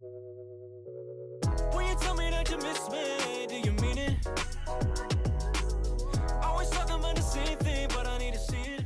When you tell me that you miss me, do you mean it? Always talking about the same thing, but I need to see it.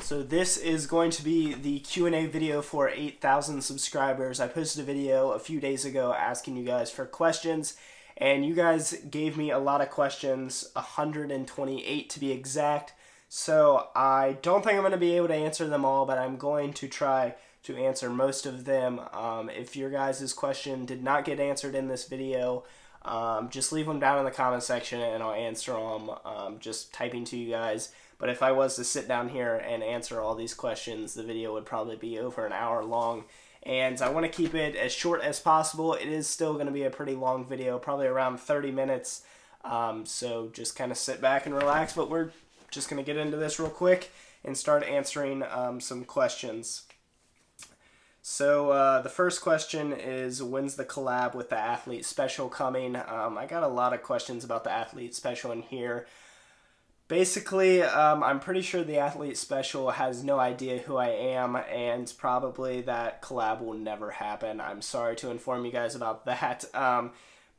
So this is going to be the Q&A video for 8,000 subscribers. I posted a video a few days ago asking you guys for questions, and you guys gave me a lot of questions, 128 to be exact. So I don't think I'm going to be able to answer them all, but I'm going to try to answer most of them. If your guys' question did not get answered in this video, just leave them down in the comment section and I'll answer them, just typing to you guys. But if I was to sit down here and answer all these questions, the video would probably be over an hour long. And I want to keep it as short as possible. It is still going to be a pretty long video, probably around 30 minutes. So just kind of sit back and relax. But we're just going to get into this real quick and start answering some questions. So the first question is, when's the collab with the Athlete Special coming? I got a lot of questions about the Athlete Special in here. Basically, I'm pretty sure the Athlete Special has no idea who I am, and probably that collab will never happen. I'm sorry to inform you guys about that.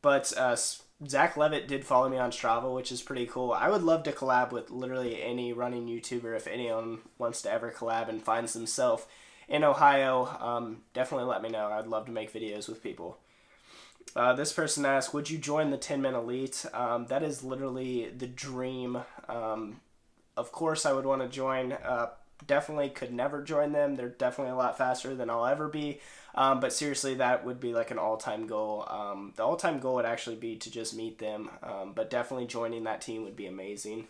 But Zach Levitt did follow me on Strava, which is pretty cool. I would love to collab with literally any running YouTuber if anyone wants to ever collab and finds themselves in Ohio. Definitely let me know. I'd love to make videos with people. This person asked, would you join the 10-man elite? That is literally the dream. Of course I would want to join. Definitely could never join them. They're definitely a lot faster than I'll ever be. But seriously, that would be like an all-time goal. The all-time goal would actually be to just meet them. But definitely joining that team would be amazing.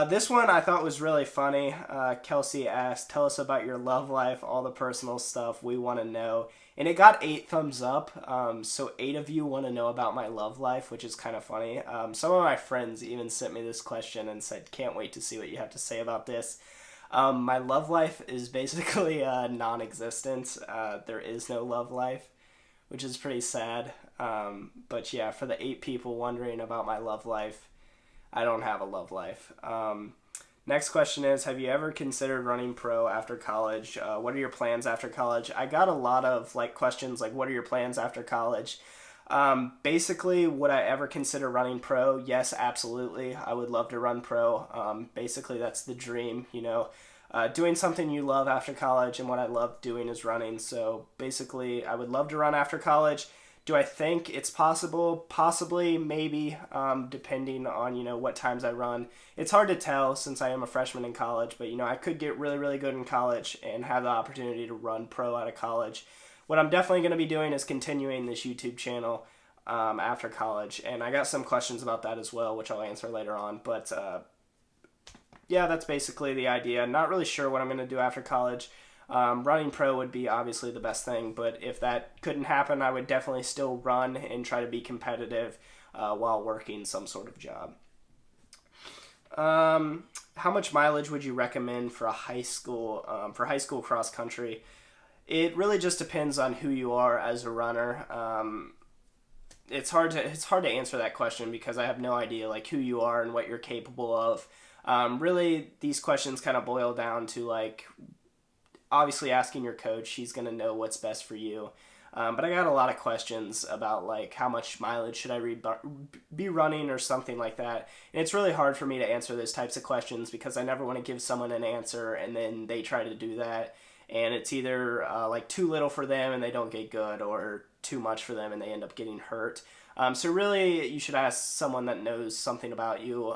This one I thought was really funny. Kelsey asked, tell us about your love life, all the personal stuff we want to know. And it got 8 thumbs up, so 8 of you want to know about my love life, which is kind of funny. Some of my friends even sent me this question and said, can't wait to see what you have to say about this. My love life is basically non-existent. There is no love life, which is pretty sad. But yeah, for the 8 people wondering about my love life, I don't have a love life. Next question is, have you ever considered running pro after college? What are your plans after college? I got a lot of questions like, what are your plans after college? Basically, would I ever consider running pro? Yes, absolutely. I would love to run pro. Basically, that's the dream, doing something you love after college, and what I love doing is running. So basically, I would love to run after college. Do I think it's possible? Possibly, maybe, depending on, what times I run. It's hard to tell since I am a freshman in college, but, I could get really, really good in college and have the opportunity to run pro out of college. What I'm definitely going to be doing is continuing this YouTube channel after college, and I got some questions about that as well, which I'll answer later on. But, yeah, that's basically the idea. Not really sure what I'm going to do after college. Running pro would be obviously the best thing, but if that couldn't happen, I would definitely still run and try to be competitive while working some sort of job. How much mileage would you recommend for high school cross country? It really just depends on who you are as a runner. It's hard to answer that question because I have no idea who you are and what you're capable of. Really, these questions kind of boil down to obviously asking your coach. He's going to know what's best for you. But I got a lot of questions about how much mileage should I be running or something like that. And it's really hard for me to answer those types of questions because I never want to give someone an answer and then they try to do that. And it's either too little for them and they don't get good, or too much for them and they end up getting hurt. So really, you should ask someone that knows something about you,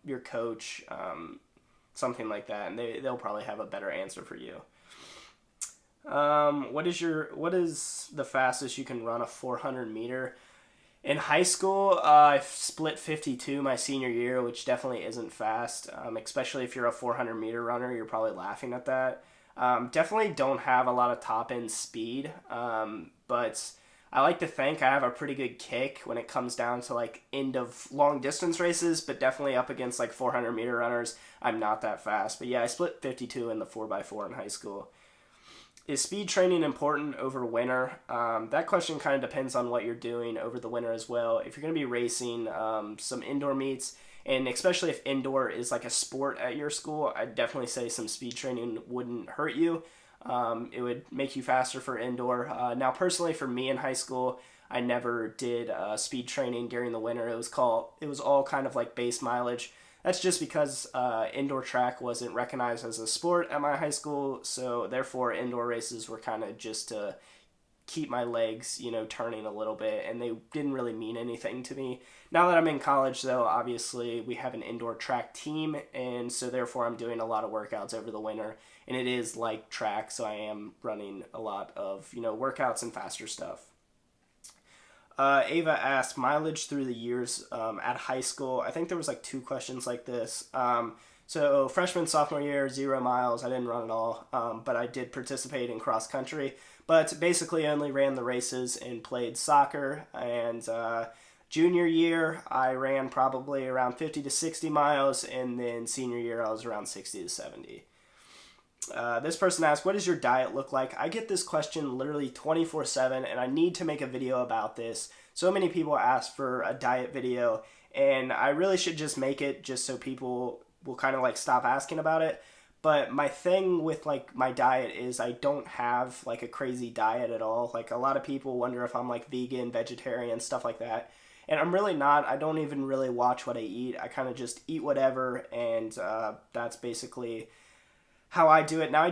your coach, something like that, and they'll probably have a better answer for you. What is the fastest you can run a 400 meter? In high school, I split 52 my senior year, which definitely isn't fast, especially if you're a 400 meter runner. You're probably laughing at that. Definitely don't have a lot of top end speed, but I like to think I have a pretty good kick when it comes down to end of long distance races, but definitely up against 400 meter runners, I'm not that fast. But yeah, I split 52 in the 4x4 in high school. Is speed training important over winter? That question kind of depends on what you're doing over the winter as well. If you're going to be racing some indoor meets And especially if indoor is like a sport at your school, I'd definitely say some speed training wouldn't hurt you. It would make you faster for indoor. Now, personally, for me in high school, I never did speed training during the winter. It was all kind of like base mileage. That's just because indoor track wasn't recognized as a sport at my high school, so therefore indoor races were kind of just to keep my legs, turning a little bit, and they didn't really mean anything to me. Now that I'm in college, though, obviously we have an indoor track team, and so therefore I'm doing a lot of workouts over the winter, and it is like track, so I am running a lot of, workouts and faster stuff. Ava asked mileage through the years at high school. I think there was like 2 questions like this. So freshman, sophomore year, 0 miles. I didn't run at all, but I did participate in cross country. But basically only ran the races and played soccer. And junior year, I ran probably around 50 to 60 miles. And then senior year, I was around 60 to 70. This person asked, what does your diet look like? I get this question literally 24/7, and I need to make a video about this. So many people ask for a diet video, and I really should just make it just so people will kind of like stop asking about it. But my thing with like my diet is I don't have like a crazy diet at all. Like a lot of people wonder if I'm like vegan, vegetarian, stuff like that. And I'm really not. I don't even really watch what I eat. I kind of just eat whatever, and that's basically how I do it. Now I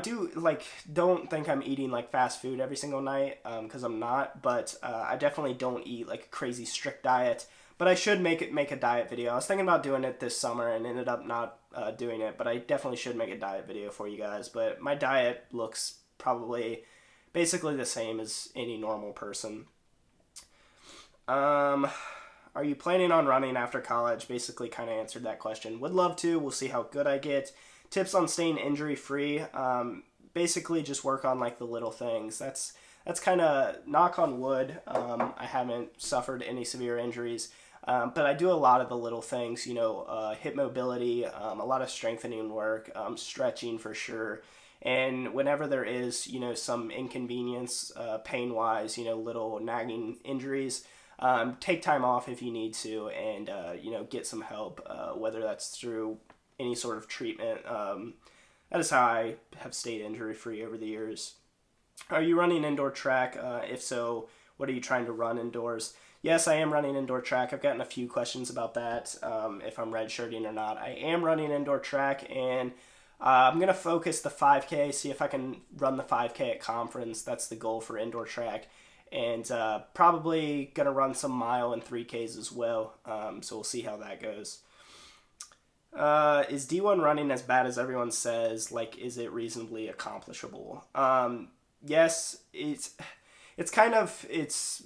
don't think I'm eating like fast food every single night, because I'm not, but I definitely don't eat like a crazy strict diet, but I should make a diet video. I was thinking about doing it this summer and ended up not doing it, but I definitely should make a diet video for you guys. But my diet looks probably basically the same as any normal person. Are you planning on running after college? Basically kind of answered that question. Would love to. We'll see how good I get. Tips on staying injury free. Basically just work on like the little things. That's kind of knock on wood. I haven't suffered any severe injuries, but I do a lot of the little things, hip mobility, a lot of strengthening work, stretching for sure. And whenever there is, some inconvenience, pain wise, little nagging injuries, take time off if you need to, and, get some help, whether that's through any sort of treatment. That is how I have stayed injury free over the years. Are you running indoor track? If so, what are you trying to run indoors? Yes, I am running indoor track. I've gotten a few questions about that, if I'm redshirting or not. I am running indoor track, and I'm going to focus the 5K, see if I can run the 5K at conference. That's the goal for indoor track. And probably going to run some mile and 3Ks as well, so we'll see how that goes. Is D1 running as bad as everyone says? Like, is it reasonably accomplishable? Yes, it's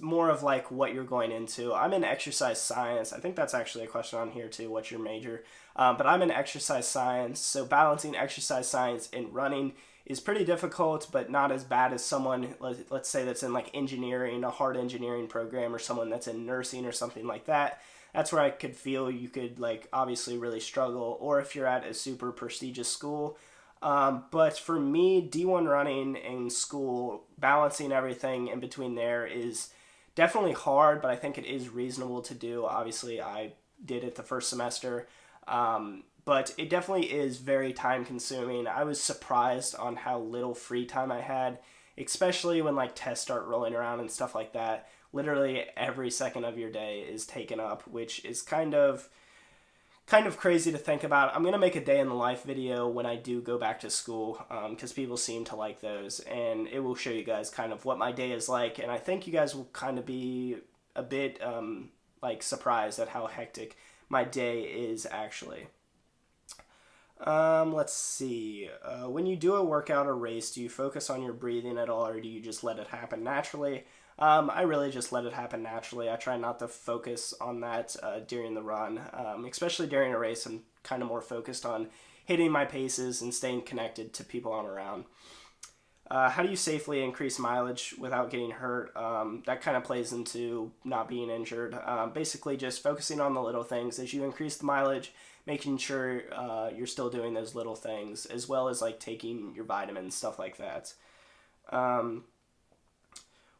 more of like what you're going into. I'm in exercise science. I think that's actually a question on here too. What's your major? But I'm in exercise science, so balancing exercise science and running is pretty difficult, but not as bad as someone, let's say, that's in like engineering, a hard engineering program, or someone that's in nursing or something like that. That's where I could feel you could like obviously really struggle, or if you're at a super prestigious school. But for me, D1 running in school, balancing everything in between there is definitely hard, but I think it is reasonable to do. Obviously, I did it the first semester, but it definitely is very time consuming. I was surprised on how little free time I had, especially when like tests start rolling around and stuff like that. Literally every second of your day is taken up, which is kind of crazy to think about. I'm going to make a day in the life video when I do go back to school, because people seem to like those, and it will show you guys kind of what my day is like, and I think you guys will kind of be a bit like surprised at how hectic my day is actually. Let's see. When you do a workout or race, do you focus on your breathing at all, or do you just let it happen naturally? I really just let it happen naturally. I try not to focus on that during the run, especially during a race. I'm kind of more focused on hitting my paces and staying connected to people I'm around. How do you safely increase mileage without getting hurt? That kind of plays into not being injured. Basically just focusing on the little things. As you increase the mileage, making sure you're still doing those little things, as well as like taking your vitamins, stuff like that.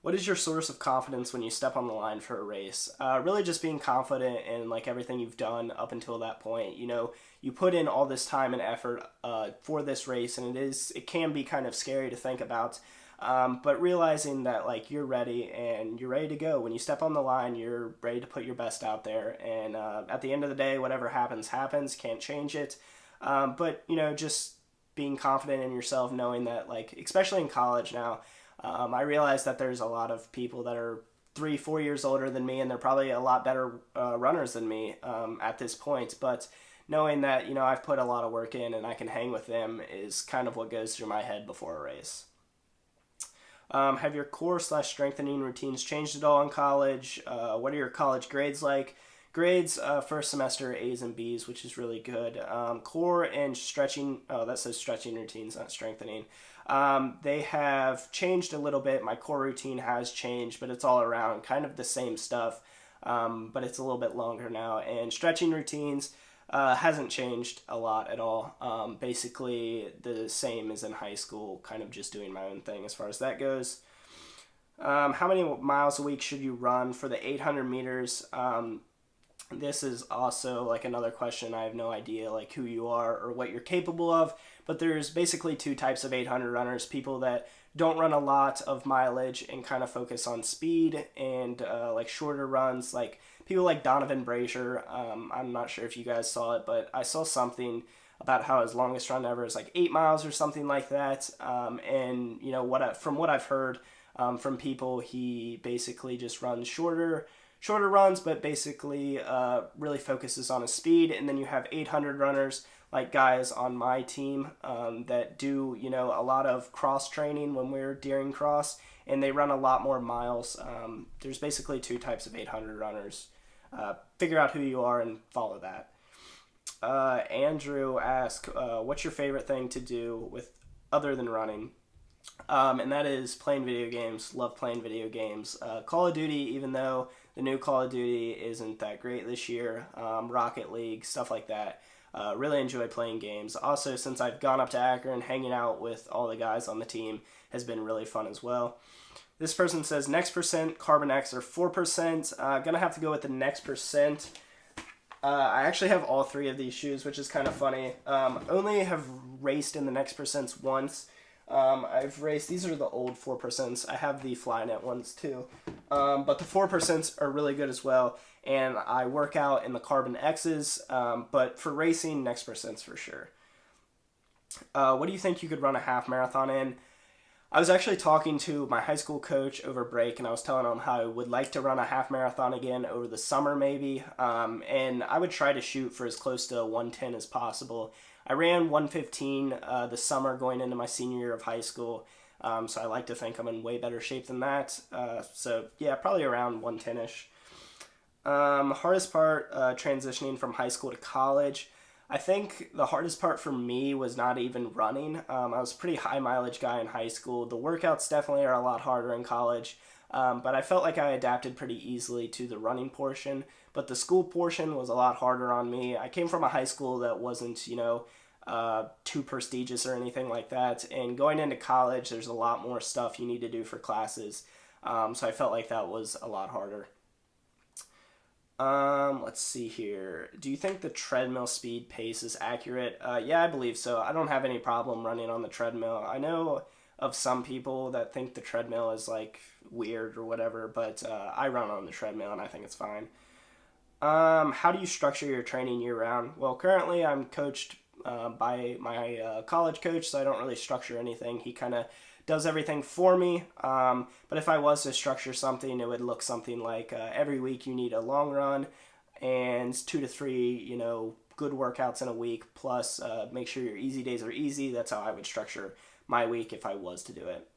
What is your source of confidence when you step on the line for a race? Really just being confident in like everything you've done up until that point. You know, you put in all this time and effort for this race, and it can be kind of scary to think about. But realizing that like you're ready and you're ready to go. When you step on the line, you're ready to put your best out there. And at the end of the day, whatever happens, happens. Can't change it. But you know, just being confident in yourself, knowing that like, especially in college now, I realize that there's a lot of people that are 3-4 years older than me, and they're probably a lot better runners than me at this point. But knowing that, you know, I've put a lot of work in and I can hang with them is kind of what goes through my head before a race. Have your core/strengthening routines changed at all in college? What are your college grades like? Grades, first semester A's and B's, which is really good. Core and stretching, oh, that says stretching routines, not strengthening. They have changed a little bit. My core routine has changed, but it's all around kind of the same stuff, but it's a little bit longer now. And stretching routines hasn't changed a lot at all. Basically the same as in high school, kind of just doing my own thing as far as that goes. How many miles a week should you run for the 800 meters? This is also like another question. I have no idea like who you are or what you're capable of, but there's basically two types of 800 runners: people that don't run a lot of mileage and kind of focus on speed and like shorter runs, like people like Donovan Brazier. I'm not sure if you guys saw it, but I saw something about how his longest run ever is like 8 miles or something like that. And you know from what I've heard from people, he basically just runs shorter runs, but basically really focuses on his speed. And then you have 800 runners, like guys on my team that do, you know, a lot of cross training when we're during cross, and they run a lot more miles. There's basically two types of 800 runners. Figure out who you are and follow that. Andrew asked, what's your favorite thing to do with other than running? And that is playing video games. Love playing video games. Call of Duty, even though the new Call of Duty isn't that great this year. Rocket League, stuff like that. Really enjoy playing games. Also, since I've gone up to Akron, hanging out with all the guys on the team has been really fun as well. This person says, next percent, Carbon X or 4%. Gonna have to go with the next percent. I actually have all three of these shoes, which is kind of funny. Only have raced in the next percents once. I've raced, these are the old 4%. I have the Flynet ones too. But the 4% are really good as well. And I work out in the Carbon X's, but for racing, next percent's for sure. What do you think you could run a half marathon in? I was actually talking to my high school coach over break, and I was telling him how I would like to run a half marathon again over the summer maybe. And I would try to shoot for as close to 110 as possible. I ran 115 the summer going into my senior year of high school, so I like to think I'm in way better shape than that. So yeah, probably around 110-ish. Hardest part transitioning from high school to college. I think the hardest part for me was not even running. I was a pretty high mileage guy in high school. The workouts definitely are a lot harder in college, but I felt like I adapted pretty easily to the running portion. But the school portion was a lot harder on me. I came from a high school that wasn't, you know, too prestigious or anything like that. And going into college, there's a lot more stuff you need to do for classes. So I felt like that was a lot harder. Let's see here. Do you think the treadmill speed pace is accurate? Yeah, I believe so. I don't have any problem running on the treadmill. I know of some people that think the treadmill is like weird or whatever, but I run on the treadmill and I think it's fine. How do you structure your training year round? Well, currently I'm coached by my college coach, so I don't really structure anything. He kind of does everything for me. But if I was to structure something, it would look something like every week you need a long run and 2 to 3, you know, good workouts in a week, plus make sure your easy days are easy. That's how I would structure my week if I was to do it.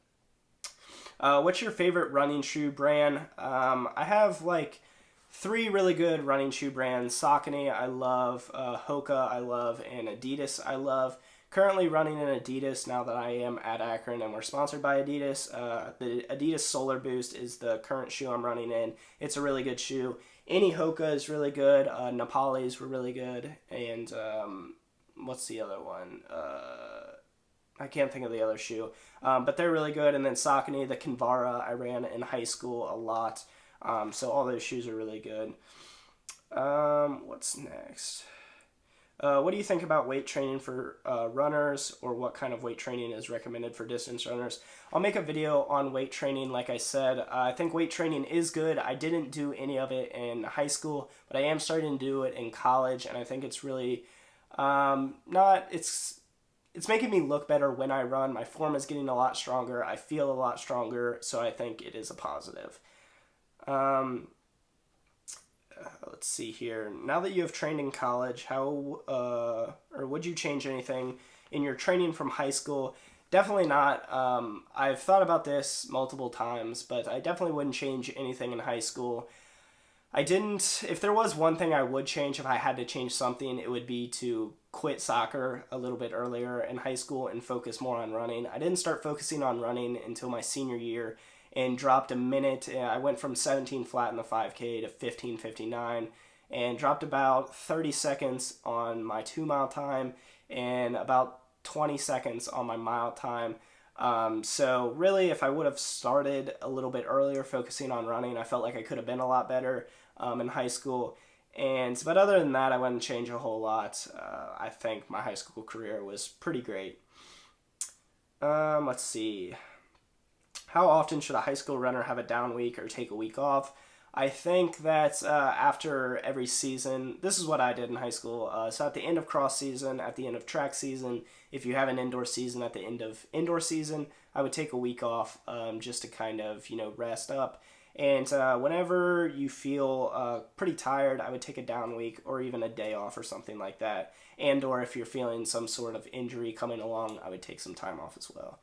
What's your favorite running shoe brand? I have like 3 really good running shoe brands. Saucony I love, Hoka I love, and Adidas I love. Currently running in Adidas now that I am at Akron and we're sponsored by Adidas. The Adidas Solar Boost is the current shoe I'm running in. It's a really good shoe. Any Hoka is really good. Nepali's were really good. And what's the other one? I can't think of the other shoe, but they're really good. And then Saucony, the Kinvara, I ran in high school a lot. So all those shoes are really good. What's next? What do you think about weight training for runners, or what kind of weight training is recommended for distance runners? I'll make a video on weight training. Like I said, I think weight training is good. I didn't do any of it in high school, but I am starting to do it in college, and I think it's really it's making me look better when I run. My form is getting a lot stronger. I feel a lot stronger, so I think it is a positive. Let's see here. Now that you have trained in college, how or would you change anything in your training from high school? Definitely not. I've thought about this multiple times, but I definitely wouldn't change anything in high school. If there was one thing I would change, if I had to change something, it would be to quit soccer a little bit earlier in high school and focus more on running. I didn't start focusing on running until my senior year, and dropped a minute. I went from 17 flat in the 5K to 15:59, and dropped about 30 seconds on my 2-mile time and about 20 seconds on my mile time. So really, if I would have started a little bit earlier focusing on running, I felt like I could have been a lot better in high school. But other than that, I wouldn't change a whole lot. I think my high school career was pretty great. Let's see. How often should a high school runner have a down week or take a week off? I think that after every season, this is what I did in high school. So at the end of cross season, at the end of track season, if you have an indoor season, at the end of indoor season, I would take a week off just to kind of, rest up. And whenever you feel pretty tired, I would take a down week or even a day off or something like that. And or if you're feeling some sort of injury coming along, I would take some time off as well.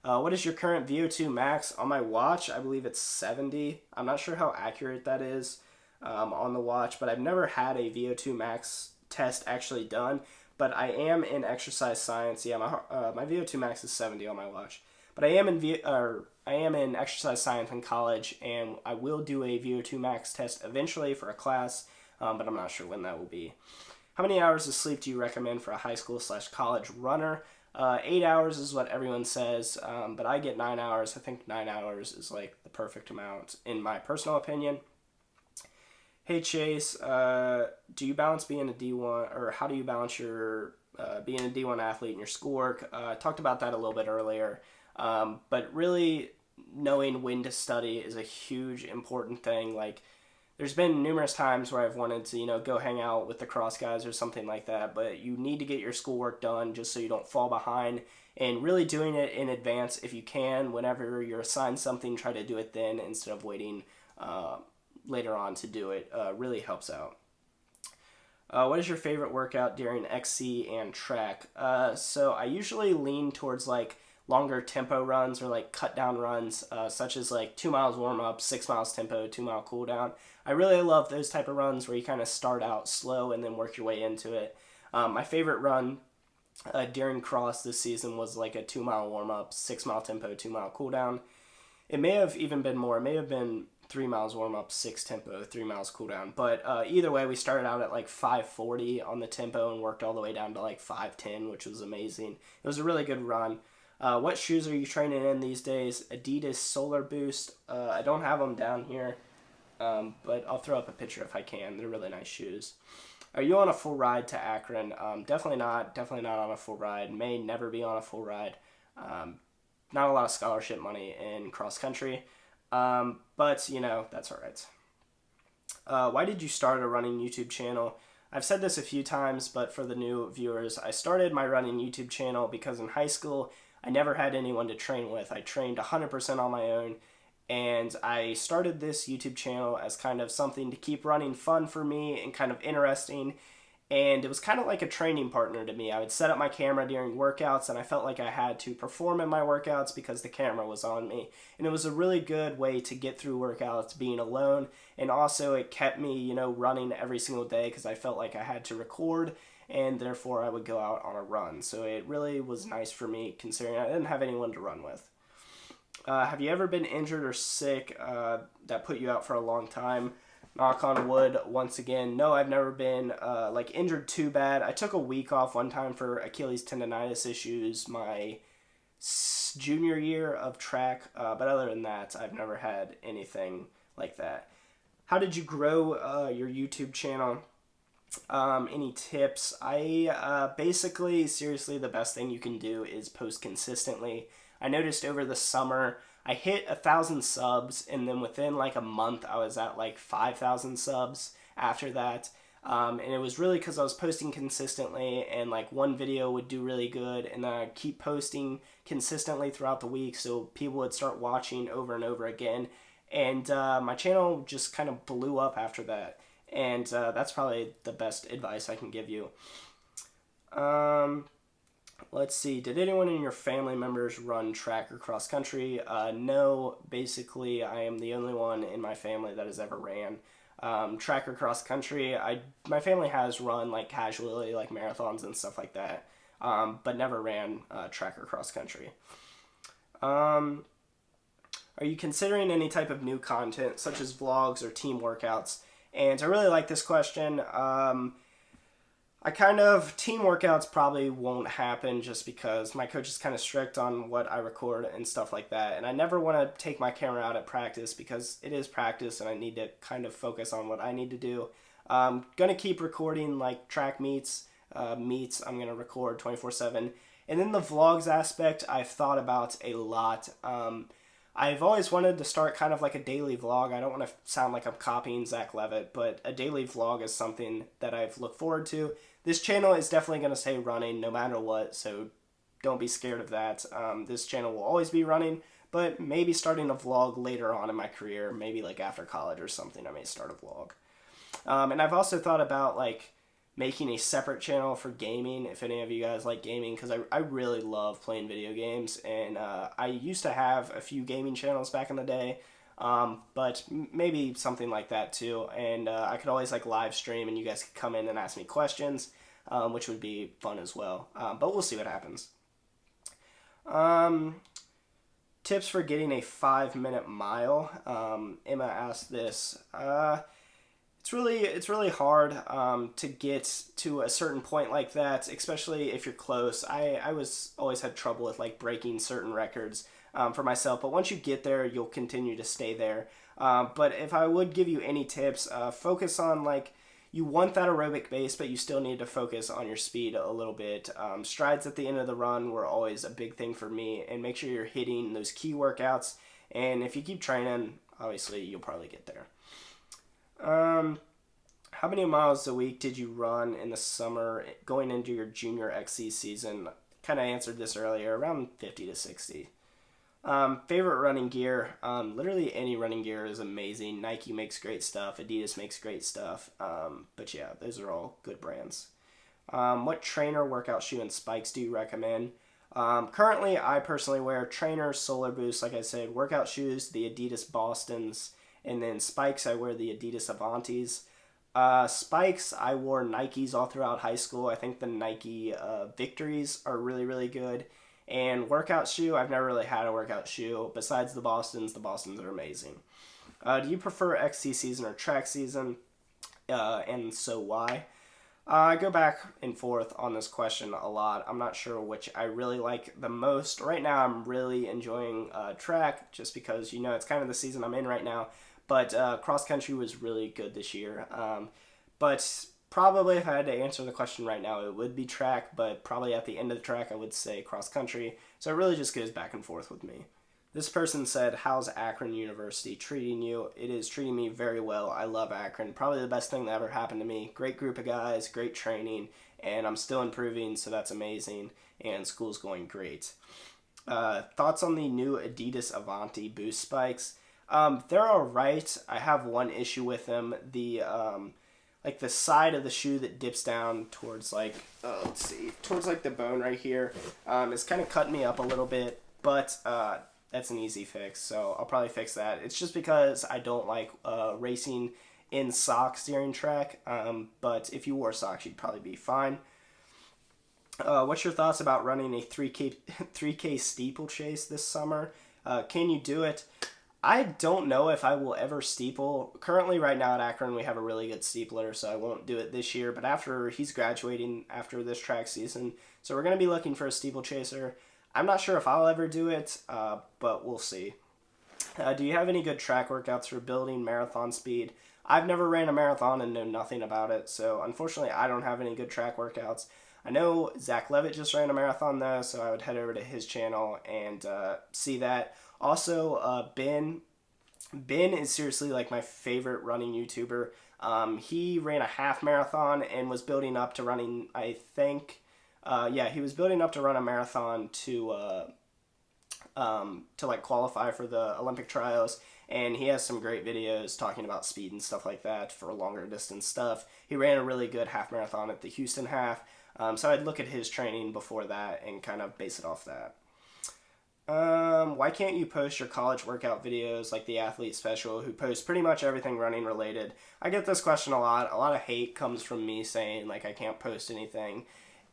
What is your current VO2 max? On my watch, I believe it's 70. I'm not sure how accurate that is on the watch, but I've never had a VO2 max test actually done. But I am in exercise science. Yeah, my VO2 max is 70 on my watch. But I am in exercise science in college, and I will do a VO2 max test eventually for a class, but I'm not sure when that will be. How many hours of sleep do you recommend for a high school/college runner? 8 hours is what everyone says, but I get 9 hours. I think 9 hours is like the perfect amount in my personal opinion. Hey Chase, do you balance being a D1, or how do you balance your being a D1 athlete and your schoolwork? I talked about that a little bit earlier, but really knowing when to study is a huge important thing. Like, there's been numerous times where I've wanted to, go hang out with the cross guys or something like that, but you need to get your schoolwork done just so you don't fall behind, and really doing it in advance if you can. Whenever you're assigned something, try to do it then instead of waiting later on to do it. Really helps out. What is your favorite workout during XC and track? So I usually lean towards like longer tempo runs or like cut down runs, such as like 2 miles warm up, 6 miles tempo, 2 mile cool down. I really love those type of runs where you kind of start out slow and then work your way into it. My favorite run during cross this season was like a 2 mile warm up, 6 mile tempo, 2 mile cool down. It may have even been more. It may have been 3 miles warm up, 6 tempo, 3 miles cool down. But either way, we started out at like 5:40 on the tempo and worked all the way down to like 5:10, which was amazing. It was a really good run. What shoes are you training in these days? Adidas Solar Boost. I don't have them down here, but I'll throw up a picture if I can. They're really nice shoes. Are you on a full ride to Akron? Definitely not. Definitely not on a full ride. May never be on a full ride. Not a lot of scholarship money in cross country, but that's all right. Why did you start a running YouTube channel? I've said this a few times, but for the new viewers, I started my running YouTube channel because in high school, I never had anyone to train with. I trained 100% on my own, and I started this YouTube channel as kind of something to keep running fun for me and kind of interesting, and it was kind of like a training partner to me. I would set up my camera during workouts, and I felt like I had to perform in my workouts because the camera was on me, and it was a really good way to get through workouts being alone, and also it kept me, running every single day because I felt like I had to record, and therefore I would go out on a run. So it really was nice for me considering I didn't have anyone to run with. Have you ever been injured or sick that put you out for a long time? Knock on wood once again. No, I've never been injured too bad. I took a week off one time for Achilles tendinitis issues my junior year of track, but other than that, I've never had anything like that. How did you grow your YouTube channel? Any tips? Basically, seriously, the best thing you can do is post consistently. I noticed over the summer, I hit 1,000 subs, and then within like a month, I was at like 5,000 subs after that. And it was really because I was posting consistently, and like one video would do really good, and then I'd keep posting consistently throughout the week, so people would start watching over and over again. And my channel just kind of blew up after that. And that's probably the best advice I can give you. Let's see. Did anyone in your family members run track or cross country? No. Basically, I am the only one in my family that has ever ran track or cross country. My family has run like casually, like marathons and stuff like that, but never ran track or cross country. Are you considering any type of new content, such as vlogs or team workouts? And I really like this question. Team workouts probably won't happen just because my coach is kind of strict on what I record and stuff like that. And I never want to take my camera out at practice because it is practice and I need to kind of focus on what I need to do. I'm going to keep recording like track meets. I'm going to record 24/7. And then the vlogs aspect I've thought about a lot. I've always wanted to start kind of like a daily vlog. I don't want to sound like I'm copying Zach Levitt, but a daily vlog is something that I've looked forward to. This channel is definitely going to stay running no matter what, so don't be scared of that. This channel will always be running, but maybe starting a vlog later on in my career, maybe like after college or something, I may start a vlog. And I've also thought about like making a separate channel for gaming, if any of you guys like gaming, because I really love playing video games, and I used to have a few gaming channels back in the day, but maybe something like that too, and I could always like live stream and you guys could come in and ask me questions, which would be fun as well, but we'll see what happens. Tips for getting a 5-minute mile. Emma asked this. It's really hard to get to a certain point like that, especially if you're close. I always had trouble with like breaking certain records for myself, but once you get there, you'll continue to stay there. But if I would give you any tips, focus on like, you want that aerobic base, but you still need to focus on your speed a little bit. Strides at the end of the run were always a big thing for me, and make sure you're hitting those key workouts. And if you keep training, obviously you'll probably get there. How many miles a week did you run in the summer going into your junior XC season? Kind of answered this earlier, around 50 to 60. Favorite running gear? Literally any running gear is amazing. Nike makes great stuff. Adidas makes great stuff. But yeah, those are all good brands. What trainer, workout shoe, and spikes do you recommend? Currently, I personally wear trainers, Solar Boost, like I said, workout shoes, the Adidas Bostons, and then spikes, I wear the Adidas Avantis. Spikes, I wore Nikes all throughout high school. I think the Nike Victories are really, really good. And workout shoe, I've never really had a workout shoe. Besides the Bostons are amazing. Do you prefer XC season or track season? And so why? I go back and forth on this question a lot. I'm not sure which I really like the most. Right now, I'm really enjoying track just because, it's kind of the season I'm in right now. But cross country was really good this year. But probably if I had to answer the question right now, it would be track. But probably at the end of the track, I would say cross country. So it really just goes back and forth with me. This person said, how's Akron University treating you? It is treating me very well. I love Akron. Probably the best thing that ever happened to me. Great group of guys, great training, and I'm still improving, so that's amazing. And school's going great. Thoughts on the new Adidas Avanti Boost spikes? They're alright. I have one issue with them. The side of the shoe that dips down towards towards the bone right here, it's kind of cutting me up a little bit, but that's an easy fix, so I'll probably fix that. It's just because I don't like racing in socks during track, but if you wore socks, you'd probably be fine. What's your thoughts about running a 3K steeplechase this summer? Can you do it? I don't know if I will ever steeple. Currently, right now at Akron, we have a really good steepler, so I won't do it this year. But he's graduating after this track season, so we're going to be looking for a steeplechaser. I'm not sure if I'll ever do it, but we'll see. Do you have any good track workouts for building marathon speed? I've never ran a marathon and know nothing about it, so unfortunately I don't have any good track workouts. I know Zach Levitt just ran a marathon though, so I would head over to his channel and see that. Also, Ben is seriously like my favorite running YouTuber. He ran a half marathon and was building up to running, I think, he was building up to run a marathon to like qualify for the Olympic trials, and he has some great videos talking about speed and stuff like that for longer distance stuff. He ran a really good half marathon at the Houston half, so I'd look at his training before that and kind of base it off that. Why can't you post your college workout videos like the athlete special who posts pretty much everything running related? I get this question a lot. A lot of hate comes from me saying like I can't post anything.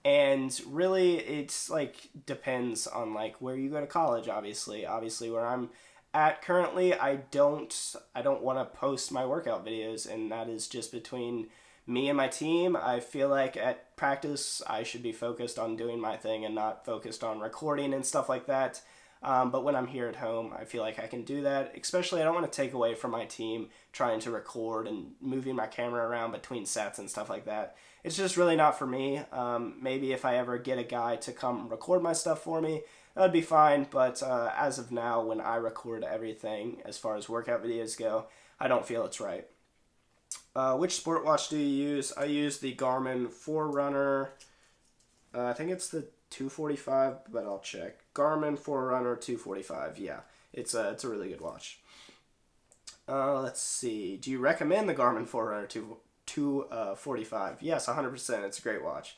And really it's like depends on like where you go to college, obviously. Obviously where I'm at currently, I don't want to post my workout videos, and that is just between me and my team. I feel like at practice I should be focused on doing my thing and not focused on recording and stuff like that. But when I'm here at home, I feel like I can do that. Especially, I don't want to take away from my team trying to record and moving my camera around between sets and stuff like that. It's just really not for me. Maybe if I ever get a guy to come record my stuff for me, that would be fine. But as of now, when I record everything as far as workout videos go, I don't feel it's right. Which sport watch do you use? I use the Garmin Forerunner. I think it's the 245, but I'll check. Garmin Forerunner 245. Yeah, it's a really good watch. Let's see. Do you recommend the Garmin Forerunner 245? Yes, 100%. It's a great watch.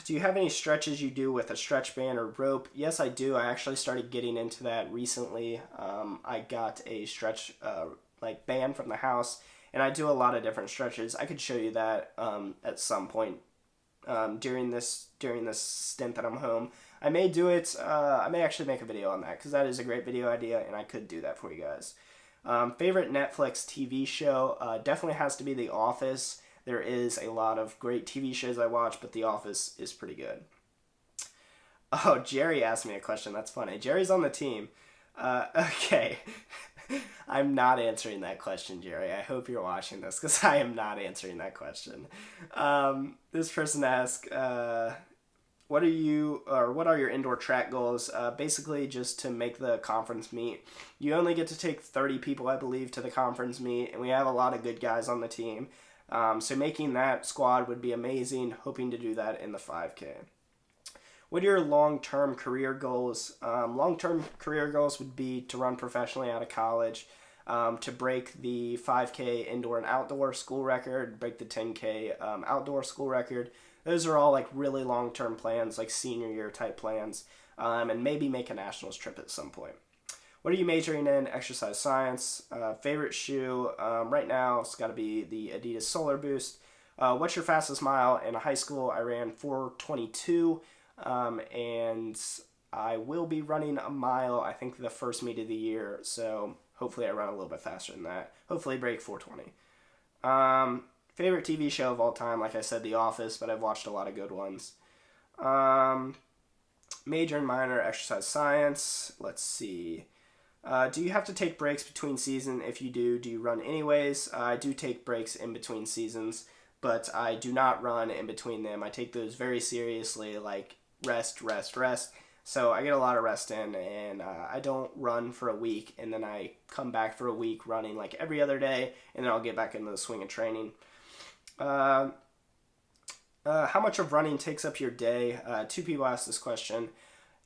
Do you have any stretches you do with a stretch band or rope? Yes, I do. I actually started getting into that recently. I got a stretch like band from the house, and I do a lot of different stretches. I could show you that at some point during this stint that I'm home. I may do it. I may actually make a video on that because that is a great video idea, and I could do that for you guys. Favorite Netflix TV show definitely has to be The Office. There is a lot of great TV shows I watch, but The Office is pretty good. Oh, Jerry asked me a question. That's funny. Jerry's on the team. Okay. I'm not answering that question, Jerry. I hope you're watching this because I am not answering that question. This person asked, what are your indoor track goals? Basically just to make the conference meet. You only get to take 30 people, I believe, to the conference meet, and we have a lot of good guys on the team. So making that squad would be amazing. Hoping to do that in the 5K. What are your long-term career goals? Long-term career goals would be to run professionally out of college, to break the 5K indoor and outdoor school record, break the 10K outdoor school record. Those are all like really long-term plans, like senior year type plans, and maybe make a nationals trip at some point. What are you majoring in? Exercise science. Favorite shoe? Right now it's got to be the Adidas Solar Boost. What's your fastest mile? In high school I ran 4:22. And I will be running a mile, I think, the first meet of the year, so hopefully I run a little bit faster than that. Hopefully break 4:20. Favorite TV show of all time, like I said, The Office, but I've watched a lot of good ones. Major and minor, exercise science. Let's see. Do you have to take breaks between seasons? If you do you run anyways? I do take breaks in between seasons, but I do not run in between them. I take those very seriously, like rest. So I get a lot of rest in, and I don't run for a week, and then I come back for a week running like every other day, and then I'll get back into the swing of training. How much of running takes up your day? 2 people asked this question,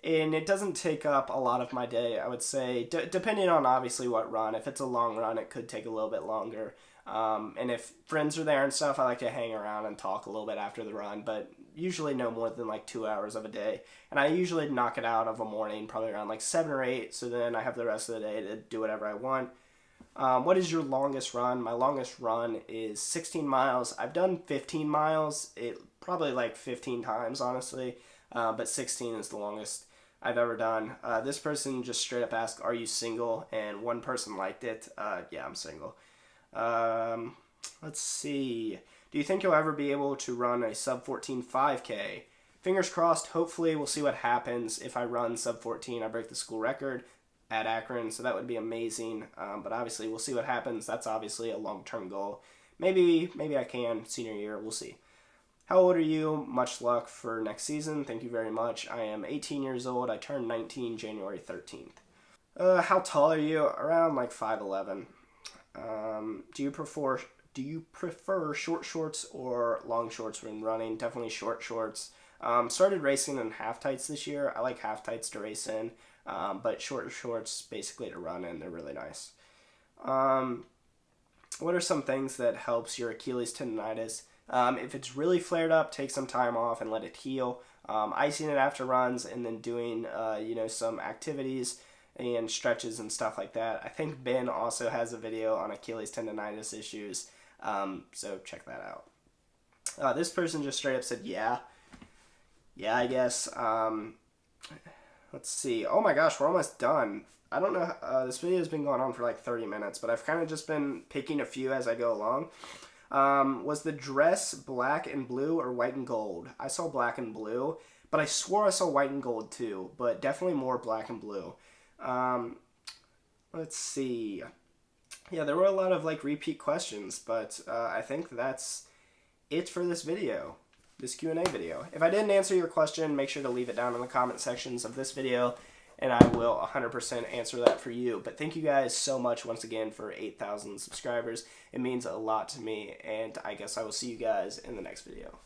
and it doesn't take up a lot of my day. I would say, depending on obviously what run. If it's a long run, it could take a little bit longer. And if friends are there and stuff, I like to hang around and talk a little bit after the run, but usually no more than like 2 hours of a day. And I usually knock it out of a morning, probably around like 7 or 8, so then I have the rest of the day to do whatever I want. What is your longest run? My longest run is 16 miles. I've done 15 miles, probably like 15 times, honestly, but 16 is the longest I've ever done. This person just straight up asked, are you single? And one person liked it. Yeah, I'm single. Let's see. Do you think you'll ever be able to run a sub 14 5K? fingers crossed. Hopefully we'll see what happens. If I run sub 14, I break the school record at Akron, so that would be amazing. But obviously we'll see what happens. That's obviously a long-term goal. Maybe I can senior year. We'll see. How old are you? Much luck for next season. Thank you very much. I am 18 years old. I turned 19 January 13th. How tall are you? Around like 5'11". Do you prefer short shorts or long shorts when running? Definitely short shorts. Started racing in half tights this year. I like half tights to race in, but short shorts basically to run in. They're really nice. What are some things that helps your Achilles tendinitis? If it's really flared up, take some time off and let it heal. Icing it after runs and then doing some activities and stretches and stuff like that. I think Ben also has a video on Achilles tendinitis issues, so check that out. This person just straight up said, yeah, I guess. Let's see. Oh my gosh, we're almost done. I don't know. This video has been going on for like 30 minutes, but I've kind of just been picking a few as I go along. Was the dress black and blue or white and gold? I saw black and blue, but I swore I saw white and gold too, but definitely more black and blue. Let's see. Yeah, there were a lot of like repeat questions, but I think that's it for this video, this Q&A video. If I didn't answer your question, make sure to leave it down in the comment sections of this video, and I will 100% answer that for you. But thank you guys so much once again for 8,000 subscribers. It means a lot to me, and I guess I will see you guys in the next video.